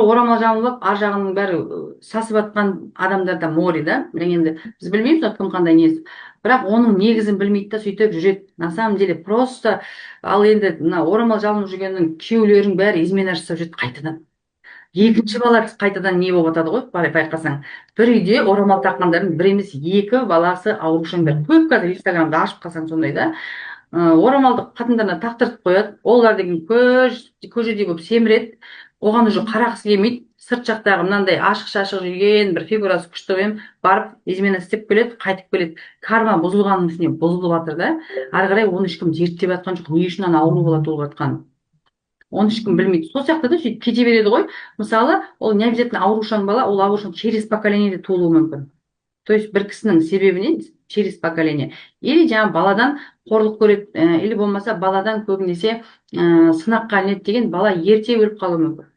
орамал жамылып ар жағының бәрі сасып жатқан адамдар да море да. Бірақ енді біз білмейміз ғой кім қандай несі. Бірақ оның негізін білмейді да сөйтіп жүреді. На самом деле просто ал енді мына орамал жамылып жүргеннің күйеулерінің бәрі измена жасап жүреді қайтадан. Екінші бала қайтадан не болып жатады ғой байқасаң. Бір үйде орамал таққандардың бір емес екі баласы аурушаңдар. Көп қазір инстаграмда ашып қалсаң сондай да. Орамалды қатындарына тақтыртып қояды. Олар деген көжедей болып семіреді. Оған уже қарағысы келмейді. Сырт жақтағы мынандай ашық-шашық жүрген бір фигурасы күшті қойым барып измена істеп келеді, қайтып келеді. Карма бұзылғанның үстіне бұзылып жатыр да. Ары қарай оны ешкім зерттеп жатқан жоқ. Не үшін ана ауру бала туылып жатқанын. Оны ешкім білмейді. Сол сияқты да сөйтіп кете береді ғой. Мысалы, ол не обязательно аурушаң бала, ол аурушаң через поколение туылуы мүмкін. То есть бір кісінің себебінен через поколение. Или жаңа баладан қорлық көреді, или болмаса баладан көбінесе сынаққа ілінеді деген бала ерте өліп қалуы мүмкін.